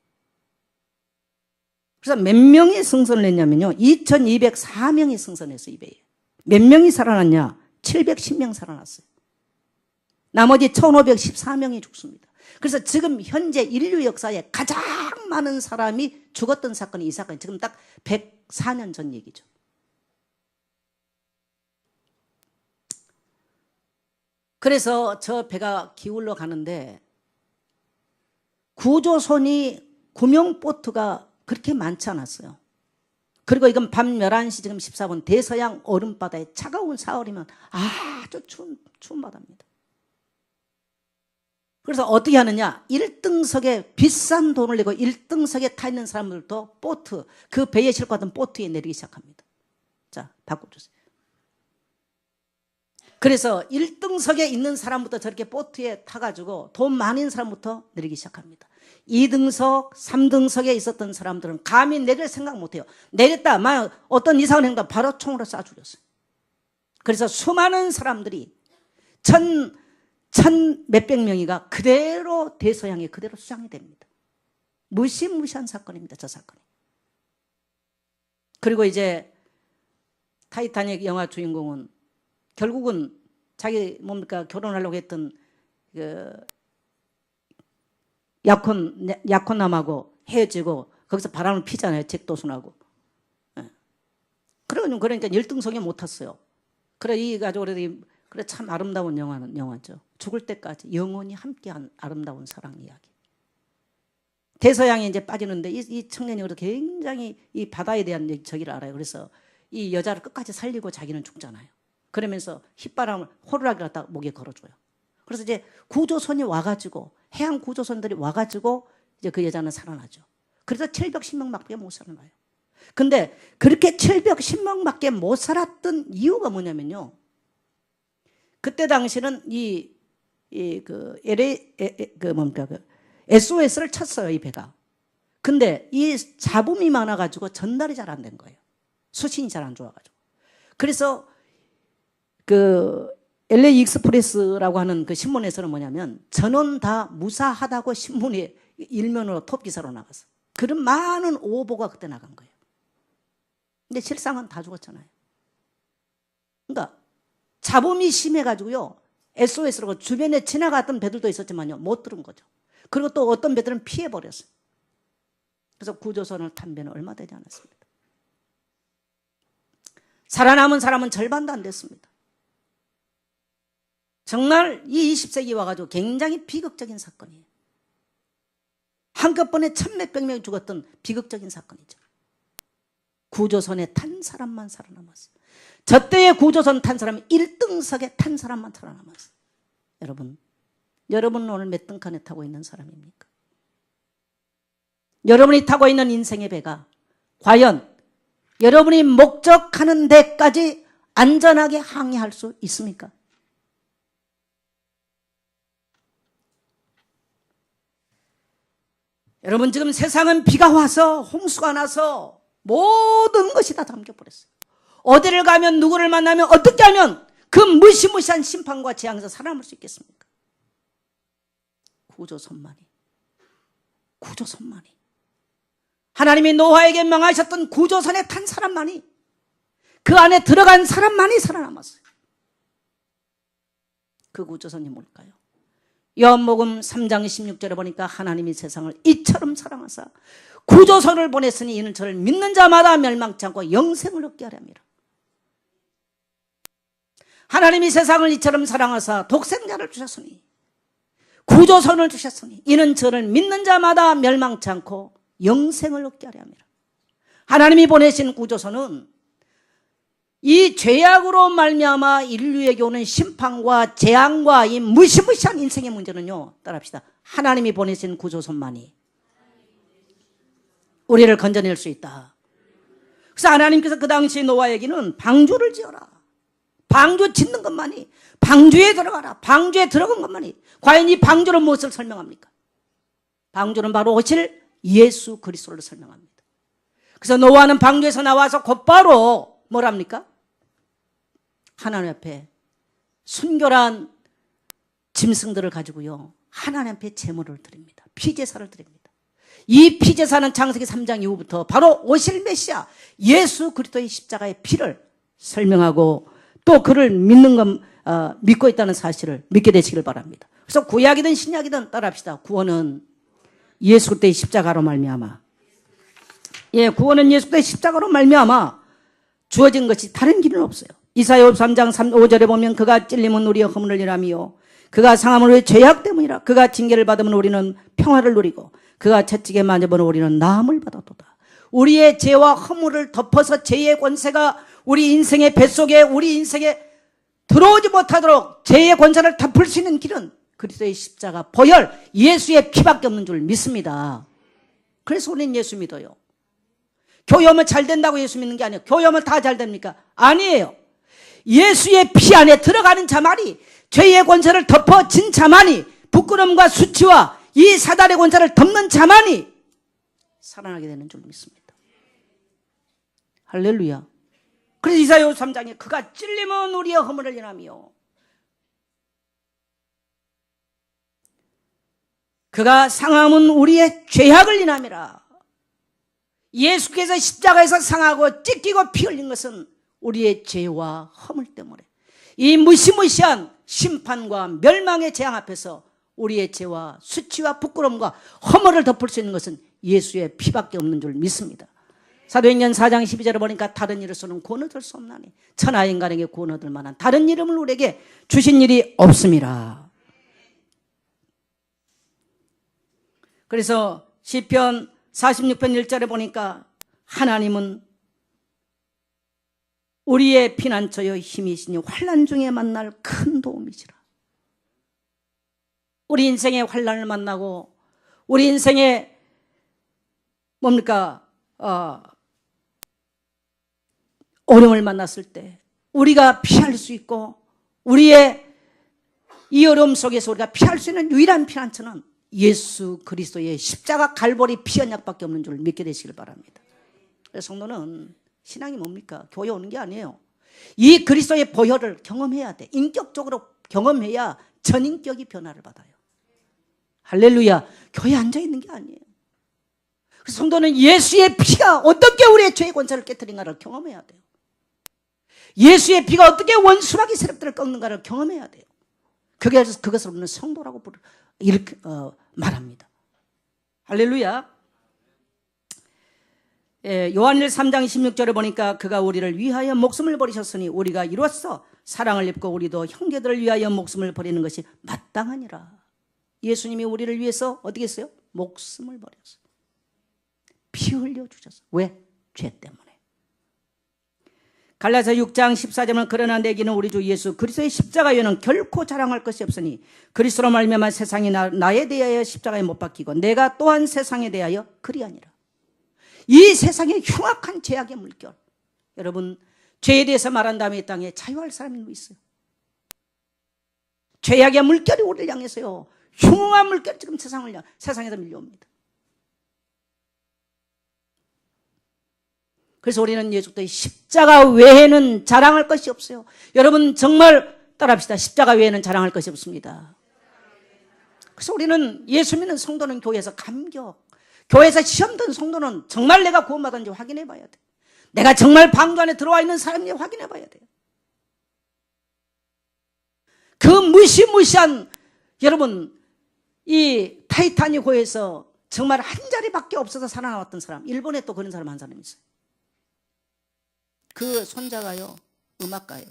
그래서 몇 명이 승선을 했냐면요. 2204명이 승선했어요. 이 배에. 몇 명이 살아났냐? 710명 살아났어요. 나머지 1514명이 죽습니다. 그래서 지금 현재 인류 역사에 가장 많은 사람이 죽었던 사건이 이 사건이 지금 딱 104년 전 얘기죠. 그래서 저 배가 기울러 가는데 구조선이 구명보트가 그렇게 많지 않았어요. 그리고 이건 밤 11시 지금 14분 대서양 얼음바다에 차가운 사월이면 아주 추운 바다입니다. 그래서 어떻게 하느냐 1등석에 비싼 돈을 내고 1등석에 타 있는 사람들도 보트 그 배에 싣고 갔던 보트에 내리기 시작합니다. 자 바꿔주세요. 그래서 1등석에 있는 사람부터 저렇게 보트에 타가지고 돈 많은 사람부터 내리기 시작합니다. 2등석 3등석에 있었던 사람들은 감히 내릴 생각 못해요. 내렸다 만약 어떤 이상한 행동 바로 총으로 쏴 죽였어요. 그래서 수많은 사람들이 천 몇백 명이가 그대로 대서양에 그대로 수장이 됩니다. 무시무시한 사건입니다. 저 사건이. 그리고 이제 타이타닉 영화 주인공은 결국은 자기 결혼하려고 했던 그 약혼남하고 헤어지고 거기서 바람을 피잖아요. 잭 도슨하고. 그러니까 1등석에 못 탔어요. 그래 이 가지고 그래 참 아름다운 영화죠. 죽을 때까지 영원히 함께한 아름다운 사랑 이야기. 대서양에 이제 빠지는데 이 청년이 그래도 굉장히 이 바다에 대한 저기를 알아요. 그래서 이 여자를 끝까지 살리고 자기는 죽잖아요. 그러면서 휘바람을 호루라기 갖다 목에 걸어줘요. 그래서 이제 구조선이 와가지고 해양 구조선들이 와가지고 이제 그 여자는 살아나죠. 그래서 710명밖에 못 살아나요. 근데 그렇게 710명밖에 못 살았던 이유가 뭐냐면요. 그때 당시는 SOS를 쳤어요, 이 배가. 근데 이 잡음이 많아가지고 전달이 잘 안 된 거예요. 수신이 잘 안 좋아가지고. 그래서 그 LA 익스프레스라고 하는 그 신문에서는 뭐냐면 전원 다 무사하다고 신문에 일면으로 톱기사로 나갔어. 그런 많은 오보가 그때 나간 거예요. 근데 실상은 다 죽었잖아요. 그러니까 잡음이 심해가지고요. SOS라고 주변에 지나갔던 배들도 있었지만요. 못 들은 거죠. 그리고 또 어떤 배들은 피해버렸어요. 그래서 구조선을 탄 배는 얼마 되지 않았습니다. 살아남은 사람은 절반도 안 됐습니다. 정말 이 20세기 와가지고 굉장히 비극적인 사건이에요. 한꺼번에 1000몇백 명이 죽었던 비극적인 사건이죠. 구조선에 탄 사람만 살아남았어요. 저 때의 구조선 탄 사람이 1등석에 탄 사람만 살아남았어요. 여러분은 오늘 몇 등 칸에 타고 있는 사람입니까? 여러분이 타고 있는 인생의 배가 과연 여러분이 목적하는 데까지 안전하게 항해할 수 있습니까? 여러분, 지금 세상은 비가 와서 홍수가 나서 모든 것이 다 잠겨버렸어요. 어디를 가면 누구를 만나면 어떻게 하면 그 무시무시한 심판과 재앙에서 살아남을 수 있겠습니까? 구조선만이 하나님이 노아에게 명하셨던 구조선에 탄 사람만이, 그 안에 들어간 사람만이 살아남았어요. 그 구조선이 뭘까요? 요한복음 3장 16절에 보니까 하나님이 세상을 이처럼 사랑하사 구조선을 보냈으니 이는 저를 믿는 자마다 멸망치 않고 영생을 얻게 하려 함이라. 하나님이 세상을 이처럼 사랑하사 독생자를 주셨으니, 구조선을 주셨으니 이는 저를 믿는 자마다 멸망치 않고 영생을 얻게 하려 함이라. 하나님이 보내신 구조선은 이 죄악으로 말미암아 인류에게 오는 심판과 재앙과 이 무시무시한 인생의 문제는요, 따라합시다. 하나님이 보내신 구조선만이 우리를 건져낼 수 있다. 그래서 하나님께서 그 당시 노아에게는 방주를 지어라, 방주 짓는 것만이, 방주에 들어가라, 방주에 들어간 것만이. 과연 이 방주는 무엇을 설명합니까? 방주는 바로 오실 예수 그리스도를 설명합니다. 그래서 노아는 방주에서 나와서 곧바로 뭐랍니까? 하나님 앞에 순결한 짐승들을 가지고요, 하나님 앞에 제물을 드립니다. 피제사를 드립니다. 이 피제사는 창세기 3장 이후부터 바로 오실 메시아 예수 그리스도의 십자가의 피를 설명하고 또 그를 믿고 있다는 사실을 믿게 되시길 바랍니다. 그래서 구약이든 신약이든 따라합시다. 구원은 예수 그리스도의 십자가로 말미암아, 구원은 예수 그리스도의 십자가로 말미암아 주어진 것이 다른 길은 없어요. 이사야 53장 5절에 보면 그가 찔림은 우리의 허물을 인하며 그가 상함은 우리의 죄악 때문이라. 그가 징계를 받으면 우리는 평화를 누리고 그가 채찍에 맞으면 우리는 나음을 받았도다. 우리의 죄와 허물을 덮어서 죄의 권세가 우리 인생의 뱃속에, 우리 인생에 들어오지 못하도록 죄의 권세를 덮을 수 있는 길은 그리스도의 십자가 보혈 예수의 피밖에 없는 줄 믿습니다. 그래서 우리는 예수 믿어요. 교회오면 잘 된다고 예수 믿는 게 아니에요. 교회오면 다 잘 됩니까? 아니에요. 예수의 피 안에 들어가는 자만이, 죄의 권세를 덮어진 자만이, 부끄러움과 수치와 이 사단의 권세를 덮는 자만이 살아나게 되는 줄 믿습니다. 할렐루야. 그래서 이사야 53장에 그가 찔림은 우리의 허물을 인하며 그가 상함은 우리의 죄악을 인함이라. 예수께서 십자가에서 상하고 찢기고 피 흘린 것은 우리의 죄와 허물 때문에, 이 무시무시한 심판과 멸망의 재앙 앞에서 우리의 죄와 수치와 부끄러움과 허물을 덮을 수 있는 것은 예수의 피밖에 없는 줄 믿습니다. 사도행전 4장 12절에 보니까 다른 이로서는 구원 얻을 수 없나니 천하 인간에게 구원 얻을 만한 다른 이름을 우리에게 주신 일이 없음이라. 그래서 시편 46편 1절에 보니까 하나님은 우리의 피난처여 힘이시니 환난 중에 만날 큰 도움이시라. 우리 인생의 환난을 만나고 우리 인생의 뭡니까 어려움을 만났을 때 우리가 피할 수 있고 우리의 이 어려움 속에서 우리가 피할 수 있는 유일한 피난처는 예수 그리스도의 십자가 갈보리 피 언약밖에 없는 줄 믿게 되시길 바랍니다. 성도는 신앙이 뭡니까? 교회 오는 게 아니에요. 이 그리스도의 보혈을 경험해야 돼. 인격적으로 경험해야 전인격이 변화를 받아요. 할렐루야. 교회에 앉아있는 게 아니에요. 그래서 성도는 예수의 피가 어떻게 우리의 죄의 권세를 깨뜨린가를 경험해야 돼요. 예수의 피가 어떻게 원수마귀 세력들을 꺾는가를 경험해야 돼요. 그것을 우리는 성도라고 이렇게 말합니다. 할렐루야. 요한일 3장 16절에 보니까 그가 우리를 위하여 목숨을 버리셨으니 우리가 이로써 사랑을 입고 우리도 형제들을 위하여 목숨을 버리는 것이 마땅하니라. 예수님이 우리를 위해서 어떻게 했어요? 목숨을 버렸어요. 피 흘려 주셨어요. 왜? 죄 때문에. 갈라디아 6장 14절은 그러나 내게는 우리 주 예수 그리스도의 십자가 외에는 결코 자랑할 것이 없으니 그리스도로 말미암아 세상이 나에 대하여 십자가에 못 박히고 내가 또한 세상에 대하여 그리하니라. 이 세상의 흉악한 죄악의 물결, 여러분 죄에 대해서 말한 다음에 이 땅에 자유할 사람이 누구 있어요? 죄악의 물결이 우리를 향해서요, 흉한 물결이 지금 세상에서 밀려옵니다. 그래서 우리는 예수 그리스도의 십자가 외에는 자랑할 것이 없어요. 여러분 정말 따라합시다. 십자가 외에는 자랑할 것이 없습니다. 그래서 우리는 예수 믿는 성도는 교회에서 감격, 교회에서 시험 든 성도는 정말 내가 구원받았는지 확인해 봐야 돼. 내가 정말 방주 안에 들어와 있는 사람인지 확인해 봐야 돼요. 그 무시무시한, 여러분 이 타이타닉호에서 정말 한 자리밖에 없어서 살아남았던 사람, 일본에 또 그런 사람 한 사람 있어요. 그 손자가요 음악가예요.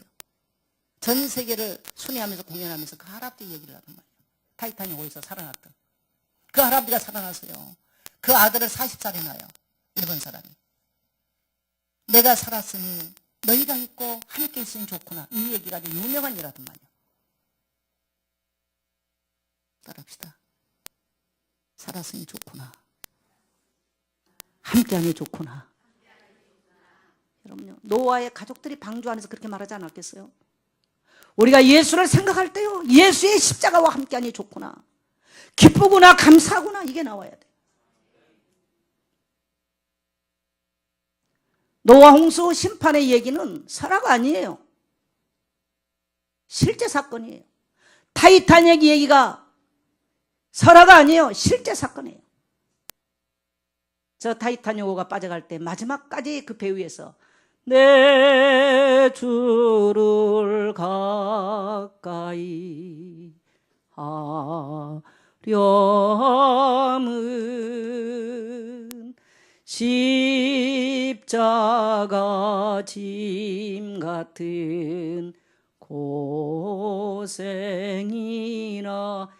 전 세계를 순회하면서 공연하면서 그 할아버지 얘기를 하단 말이에요. 타이타닉호에서 살아났던 그 할아버지가 살아나서요, 그 아들을 40살에 낳아요. 일본 사람이. 내가 살았으니 너희가 있고 함께 있으면 좋구나. 이 얘기가 아주 유명한 일하단 말이에요. 따라합시다. 살았으니 좋구나. 함께하니 좋구나. 여러분요, 노아의 가족들이 방주 안에서 그렇게 말하지 않았겠어요? 우리가 예수를 생각할 때요, 예수의 십자가와 함께하니 좋구나, 기쁘구나, 감사하구나, 이게 나와야 돼. 노아 홍수 심판의 얘기는 설화가 아니에요. 실제 사건이에요. 타이타닉 얘기가 설화가 아니에요. 실제 사건이에요. 저 타이타닉호가 빠져갈 때 마지막까지 그 배 위에서 내 주를 가까이 하려면 십자가 짐 같은 고생이나,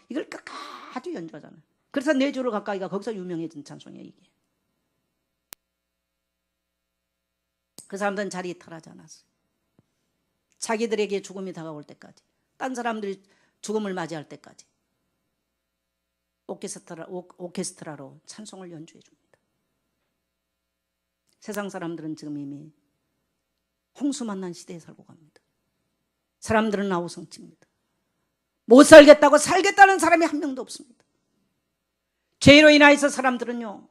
이걸 끝까지 연주하잖아요. 그래서 내 주를 가까이가 거기서 유명해진 찬송이에요. 이게. 그 사람들은 자리에 털하지 않았어요. 자기들에게 죽음이 다가올 때까지, 딴 사람들이 죽음을 맞이할 때까지 오케스트라로 찬송을 연주해 줍니다. 세상 사람들은 지금 이미 홍수 만난 시대에 살고 갑니다. 사람들은 아우성칩니다. 못 살겠다고 살겠다는 사람이 한 명도 없습니다. 죄로 인하여서 사람들은요,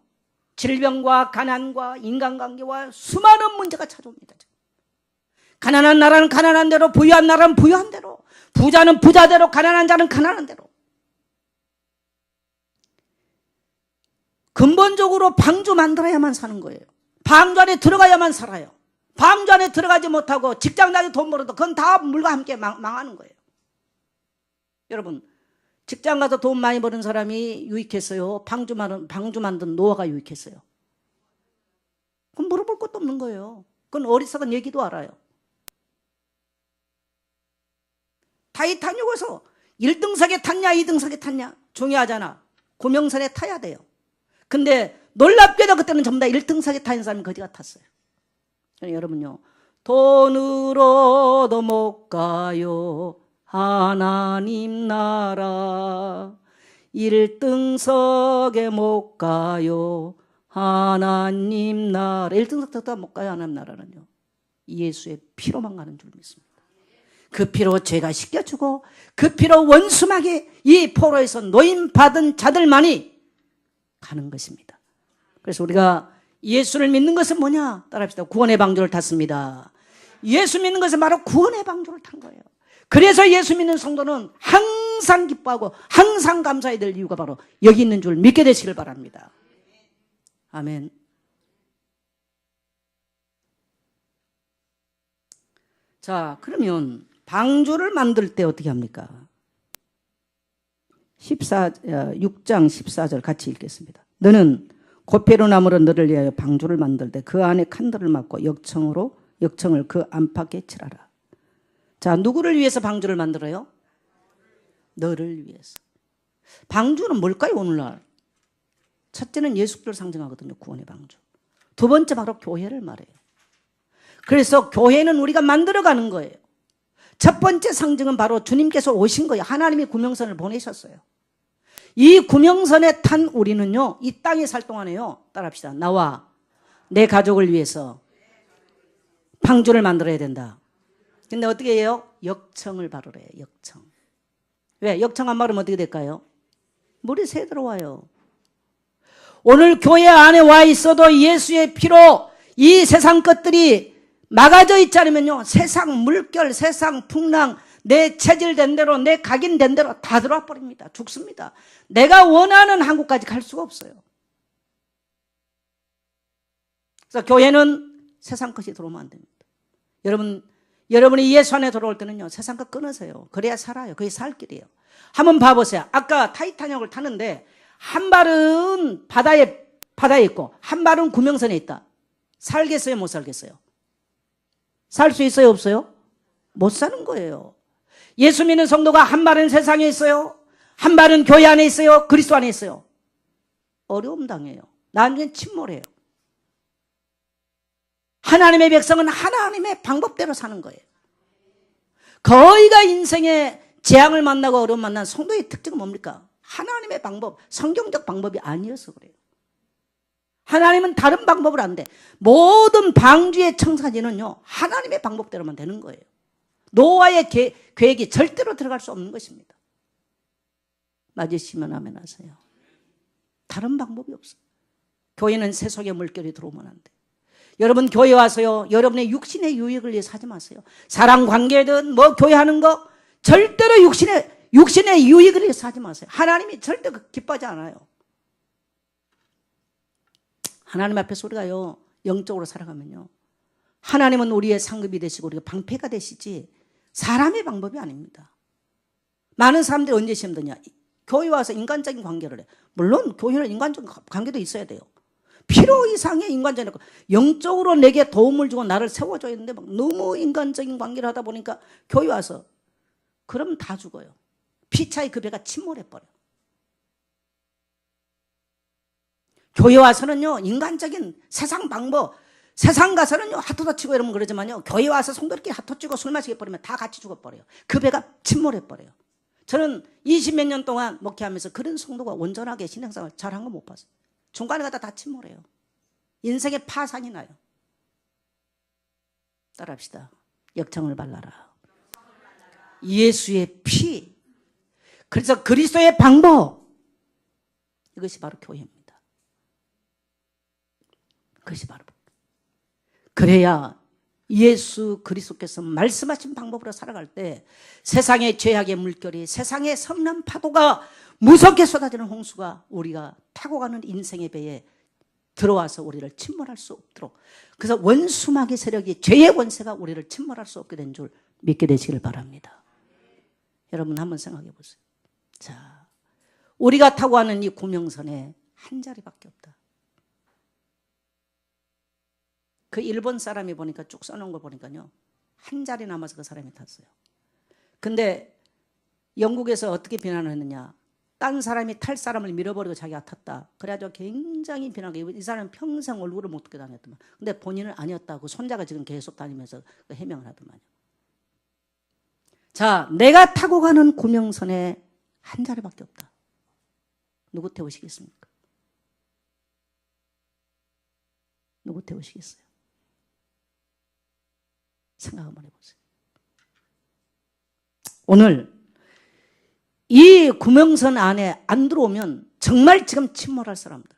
질병과 가난과 인간관계와 수많은 문제가 찾아옵니다. 가난한 나라는 가난한 대로, 부유한 나라는 부유한 대로, 부자는 부자대로, 가난한 자는 가난한 대로. 근본적으로 방주 만들어야만 사는 거예요. 방주 안에 들어가야만 살아요. 방주 안에 들어가지 못하고 직장 다니 돈 벌어도 그건 다 물과 함께 망하는 거예요. 여러분, 직장 가서 돈 많이 버는 사람이 유익했어요? 방주 만든 노아가 유익했어요? 그건 물어볼 것도 없는 거예요. 그건 어리석은 얘기도 알아요. 타이타닉에서 1등석에 탔냐 2등석에 탔냐 중요하잖아. 구명선에 타야 돼요. 근데 놀랍게도 그때는 전부 다 1등석에 타는 사람이 거지 같았어요. 여러분요, 돈으로도 못 가요 하나님 나라, 1등석에 못 가요 하나님 나라. 1등석도 못 가요 하나님 나라는요, 예수의 피로만 가는 줄 믿습니다. 그 피로 죄가 씻겨주고 그 피로 원수막에 이 포로에서 노임받은 자들만이 가는 것입니다. 그래서 우리가 예수를 믿는 것은 뭐냐? 따라합시다. 구원의 방주를 탔습니다. 예수 믿는 것은 바로 구원의 방주를 탄 거예요. 그래서 예수 믿는 성도는 항상 기뻐하고 항상 감사해야 될 이유가 바로 여기 있는 줄 믿게 되시길 바랍니다. 아멘. 자, 그러면 방주를 만들 때 어떻게 합니까? 6장 14절 같이 읽겠습니다. 너는 고페로 나무로 너를 위하여 방주를 만들 때 그 안에 칸들을 막고 역청을 그 안팎에 칠하라. 자, 누구를 위해서 방주를 만들어요? 너를 위해서. 방주는 뭘까요, 오늘날? 첫째는 예수를 상징하거든요, 구원의 방주. 두 번째 바로 교회를 말해요. 그래서 교회는 우리가 만들어가는 거예요. 첫 번째 상징은 바로 주님께서 오신 거예요. 하나님이 구명선을 보내셨어요. 이 구명선에 탄 우리는요, 이 땅에 살 동안에요, 따라합시다. 나와 내 가족을 위해서 방주를 만들어야 된다. 근데 어떻게 해요? 역청을 바르래요. 역청. 왜? 역청 안 바르면 어떻게 될까요? 물이 새 들어와요. 오늘 교회 안에 와 있어도 예수의 피로 이 세상 것들이 막아져 있지 않으면요, 세상 물결, 세상 풍랑, 내 체질된 대로, 내 각인된 대로 다 들어와 버립니다. 죽습니다. 내가 원하는 한국까지 갈 수가 없어요. 그래서 교회는 세상 것이 들어오면 안 됩니다. 여러분이 예수 안에 들어올 때는요, 세상 것 끊으세요. 그래야 살아요. 그게 살 길이에요. 한번 봐보세요. 아까 타이타닉을 타는데 한 발은 바다에 있고 한 발은 구명선에 있다. 살겠어요, 못 살겠어요? 살 수 있어요, 없어요? 못 사는 거예요. 예수 믿는 성도가 한 발은 세상에 있어요, 한 발은 교회 안에 있어요, 그리스도 안에 있어요. 어려움 당해요. 나중엔 침몰해요. 하나님의 백성은 하나님의 방법대로 사는 거예요. 거의가 인생의 재앙을 만나고 어려움 만난 성도의 특징은 뭡니까? 하나님의 방법, 성경적 방법이 아니어서 그래요. 하나님은 다른 방법을 안 돼. 모든 방주의 청사진은요, 하나님의 방법대로만 되는 거예요. 노아의 계획이 절대로 들어갈 수 없는 것입니다. 맞으시면 아멘 하세요. 다른 방법이 없어요. 교회는 세속의 물결이 들어오면 안 돼. 여러분 교회 와서요, 여러분의 육신의 유익을 위해서 하지 마세요. 사랑 관계든 뭐 교회 하는 거 절대로 육신의 유익을 위해서 하지 마세요. 하나님이 절대 기뻐하지 않아요. 하나님 앞에서 우리가요, 영적으로 살아가면요, 하나님은 우리의 상급이 되시고 우리가 방패가 되시지 사람의 방법이 아닙니다. 많은 사람들이 언제 시험 드냐? 교회 와서 인간적인 관계를 해. 물론 교회는 인간적인 관계도 있어야 돼요. 필요 이상의 인간적인, 영적으로 내게 도움을 주고 나를 세워줘야 되는데 막 너무 인간적인 관계를 하다 보니까 교회 와서 그럼 다 죽어요. 피차의 그 배가 침몰해버려. 교회 와서는요, 인간적인 세상 방법, 세상 가서는요 핫도도 치고 이러면 그러지만요, 교회 와서 성도들끼리 핫도 치고 술 마시게 버리면 다 같이 죽어버려요. 그 배가 침몰해버려요. 저는 20몇 년 동안 목회하면서 그런 성도가 온전하게 신앙생활 잘한 거 못 봤어요. 중간에 가다 다 침몰해요. 인생의 파산이 나요. 따라합시다. 역청을 발라라. 예수의 피, 그래서 그리스도의 방법, 이것이 바로 교회입니다. 그것이 바로, 그래야 예수 그리스도께서 말씀하신 방법으로 살아갈 때 세상의 죄악의 물결이, 세상의 성난 파도가, 무섭게 쏟아지는 홍수가 우리가 타고 가는 인생의 배에 들어와서 우리를 침몰할 수 없도록, 그래서 원수마귀 세력이, 죄의 권세가 우리를 침몰할 수 없게 된 줄 믿게 되시길 바랍니다. 여러분 한번 생각해 보세요. 자, 우리가 타고 가는 이 구명선에 한 자리밖에 없다. 그 일본 사람이 보니까 쭉 써놓은 거 보니까요, 한 자리 남아서 그 사람이 탔어요. 근데 영국에서 어떻게 비난을 했느냐? 딴 사람이 탈 사람을 밀어버리고 자기가 탔다. 그래가지고 굉장히 비난하게 이 사람은 평생 얼굴을 못 듣게 다녔더만. 근데 본인은 아니었다고 손자가 지금 계속 다니면서 해명을 하더만요. 자, 내가 타고 가는 구명선에 한 자리밖에 없다. 누구 태우시겠습니까? 누구 태우시겠어요? 생각 한번 해보세요. 오늘 이 구명선 안에 안 들어오면 정말 지금 침몰할 사람들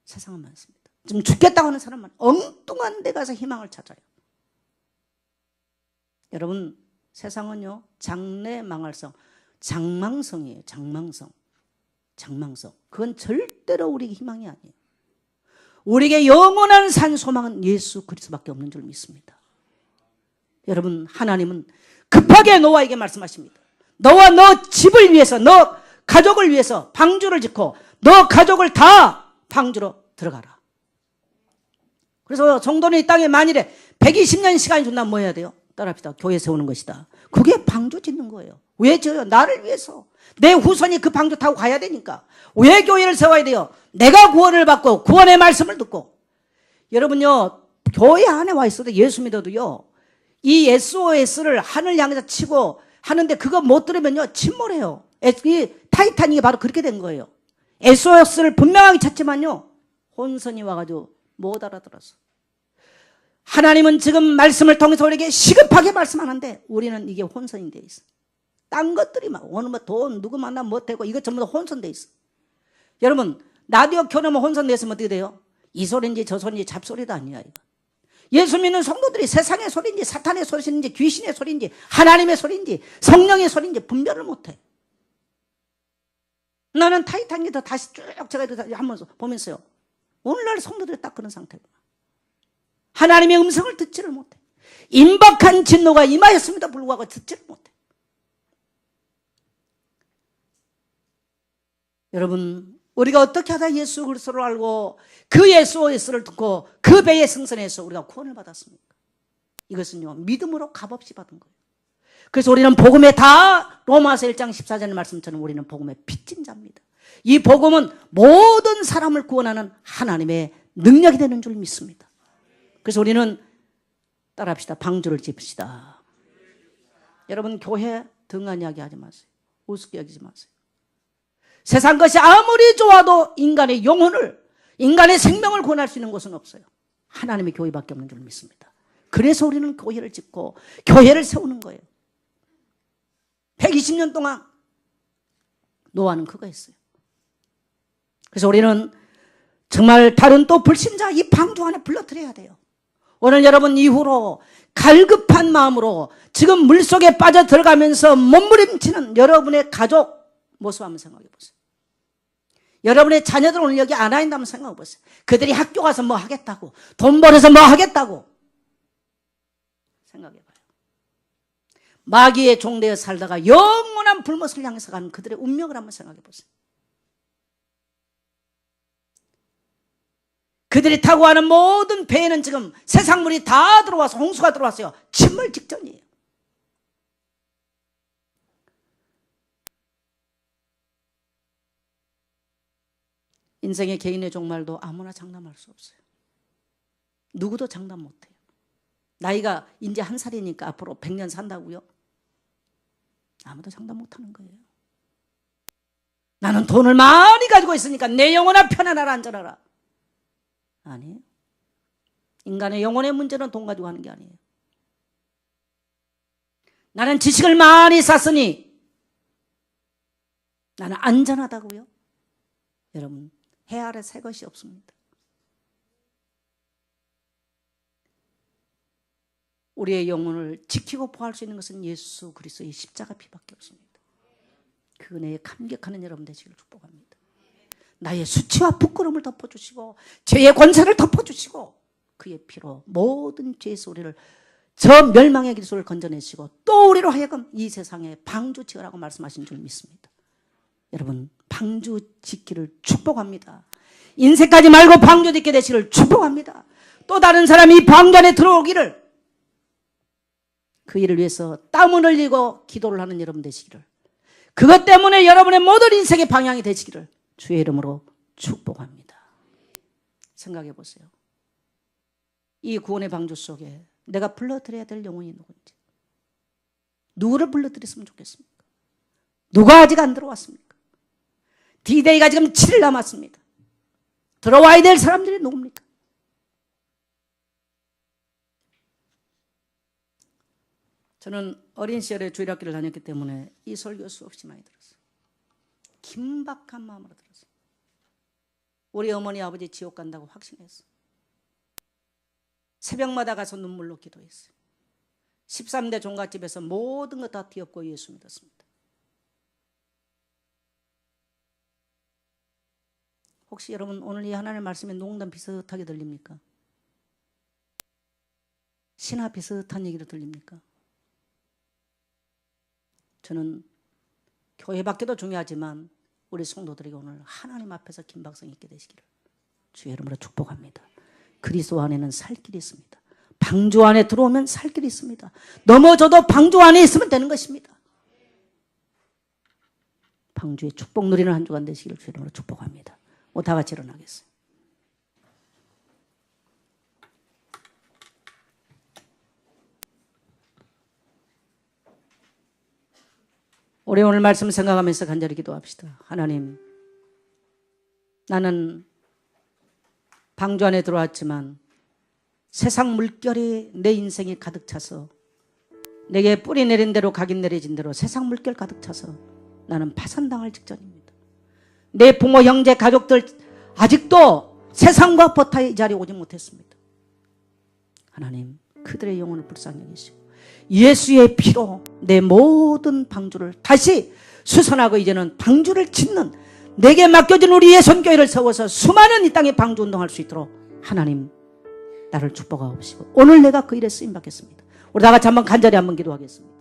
세상은 많습니다. 지금 죽겠다고 하는 사람은 엉뚱한 데 가서 희망을 찾아요. 여러분, 세상은요 장래 망할성, 장망성이에요. 장망성. 그건 절대로 우리 희망이 아니에요. 우리에게 영원한 산 소망은 예수 그리스도밖에 없는 줄 믿습니다. 여러분, 하나님은 급하게 노아에게 말씀하십니다. 너와 너 집을 위해서, 너 가족을 위해서 방주를 짓고 너 가족을 다 방주로 들어가라. 그래서 성도는 이 땅에 만일에 120년 시간이 준다면 뭐 해야 돼요? 따라합시다. 교회 세우는 것이다. 그게 방주 짓는 거예요. 왜 져요? 나를 위해서. 내 후손이 그 방주 타고 가야 되니까. 왜 교회를 세워야 돼요? 내가 구원을 받고 구원의 말씀을 듣고. 여러분요, 교회 안에 와 있어도 예수 믿어도요, 이 SOS를 하늘 향해서 치고 하는데 그거 못 들으면요 침몰해요. 이 타이타닉이 바로 그렇게 된 거예요. SOS를 분명하게 쳤지만요 혼선이 와가지고 못 알아들었어. 하나님은 지금 말씀을 통해서 우리에게 시급하게 말씀하는데 우리는 이게 혼선이 돼 있어. 딴 것들이 막 오늘 뭐 돈 누구 만나면 못되고 이것 전부 다 혼선돼 있어. 여러분, 라디오 켜놓으면 혼선됐으면 어떻게 돼요? 이 소리인지 저 소리인지 잡소리도 아니야 이거. 예수 믿는 성도들이 세상의 소리인지 사탄의 소리인지 귀신의 소리인지 하나님의 소리인지 성령의 소리인지 분별을 못해. 나는 타이타닉에서 다시 쭉 제가 한번 보면서요, 오늘날 성도들이 딱 그런 상태구나. 하나님의 음성을 듣지를 못해. 임박한 진노가 임하였음에도 불구하고 듣지를 못해. 여러분, 우리가 어떻게 하다 예수 그리스도를 알고 그 SOS를 듣고 그 배에 승선해서 우리가 구원을 받았습니까? 이것은요 믿음으로 값없이 받은 거예요. 그래서 우리는 복음에 다 로마서 1장 14절의 말씀처럼 우리는 복음의 빚진 자입니다. 이 복음은 모든 사람을 구원하는 하나님의 능력이 되는 줄 믿습니다. 그래서 우리는 따라합시다. 방주를 짓읍시다. 여러분, 교회 등한 이야기 하지 마세요. 우습게 여기지 마세요. 세상 것이 아무리 좋아도 인간의 영혼을, 인간의 생명을 구원할 수 있는 곳은 없어요. 하나님의 교회밖에 없는 줄 믿습니다. 그래서 우리는 교회를 짓고 교회를 세우는 거예요. 120년 동안 노아는 그거였어요. 그래서 우리는 정말 다른 또 불신자 이 방주 안에 불러들여야 돼요. 오늘 여러분 이후로 갈급한 마음으로 지금 물속에 빠져 들어가면서 몸부림치는 여러분의 가족 모습 한번 생각해 보세요. 여러분의 자녀들 오늘 여기 안 와 있다면 생각해 보세요. 그들이 학교 가서 뭐 하겠다고, 돈 벌어서 뭐 하겠다고 생각해 봐요. 마귀의 종되어 살다가 영원한 불못을 향해서 가는 그들의 운명을 한번 생각해 보세요. 그들이 타고 가는 모든 배에는 지금 세상물이 다 들어와서 홍수가 들어왔어요. 침몰 직전이에요. 인생의 개인의 종말도 아무나 장담할 수 없어요. 누구도 장담 못해요. 나이가 이제 1살이니까 앞으로 100년 산다고요? 아무도 장담 못하는 거예요. 나는 돈을 많이 가지고 있으니까 내 영혼아 편안하라 안전하라. 아니에요. 인간의 영혼의 문제는 돈 가지고 하는 게 아니에요. 나는 지식을 많이 쌓았으니 나는 안전하다고요? 여러분, 해 아래 새 것이 없습니다. 우리의 영혼을 지키고 보호할 수 있는 것은 예수 그리스도의 십자가 피밖에 없습니다. 그 은혜에 감격하는 여러분 되시길 축복합니다. 나의 수치와 부끄러움을 덮어주시고 죄의 권세를 덮어주시고 그의 피로 모든 죄에서 우리를 저 멸망의 길소를 건져내시고 또 우리로 하여금 이 세상에 방주 지으라고 말씀하신 줄 믿습니다. 여러분, 방주 짓기를 축복합니다. 인생까지 말고 방주 짓게 되시기를 축복합니다. 또 다른 사람이 방주 안에 들어오기를, 그 일을 위해서 땀을 흘리고 기도를 하는 여러분 되시기를, 그것 때문에 여러분의 모든 인생의 방향이 되시기를 주의 이름으로 축복합니다. 생각해 보세요. 이 구원의 방주 속에 내가 불러드려야 될 영혼이 누군지, 누구를 불러드렸으면 좋겠습니까? 누가 아직 안 들어왔습니까? D-Day가 지금 7일 남았습니다. 들어와야 될 사람들이 누굽니까? 저는 어린 시절에 주일학교를 다녔기 때문에 이 설교 수없이 많이 들었어요. 긴박한 마음으로 들었어요. 우리 어머니 아버지 지옥 간다고 확신했어요. 새벽마다 가서 눈물로 기도했어요. 13대 종갓집에서 모든 것 다 뒤엎고 예수 믿었습니다. 혹시 여러분 오늘 이 하나님의 말씀에 농담 비슷하게 들립니까? 신화 비슷한 얘기로 들립니까? 저는 교회 밖에도 중요하지만 우리 성도들에게 오늘 하나님 앞에서 긴박성 있게 되시기를 주의 이름으로 축복합니다. 그리스도 안에는 살 길이 있습니다. 방주 안에 들어오면 살 길이 있습니다. 넘어져도 방주 안에 있으면 되는 것입니다. 방주의 축복 누리는 한 주간 되시기를 주의 이름으로 축복합니다. 다 같이 일어나겠어요. 우리 오늘 말씀 생각하면서 간절히 기도합시다. 하나님, 나는 방주 안에 들어왔지만 세상 물결이 내 인생에 가득 차서 내게 뿌리 내린 대로 각인 내려진 대로 세상 물결 가득 차서 나는 파산당할 직전입니다. 내 부모, 형제, 가족들 아직도 세상과 버타의 자리에 오지 못했습니다. 하나님, 그들의 영혼을 불쌍히 여기시고 예수의 피로 내 모든 방주를 다시 수선하고 이제는 방주를 짓는 내게 맡겨진 우리 예선교회를 세워서 수많은 이 땅에 방주 운동할 수 있도록 하나님 나를 축복하옵시고 오늘 내가 그 일에 쓰임받겠습니다. 우리 다 같이 한번 간절히 한번 기도하겠습니다.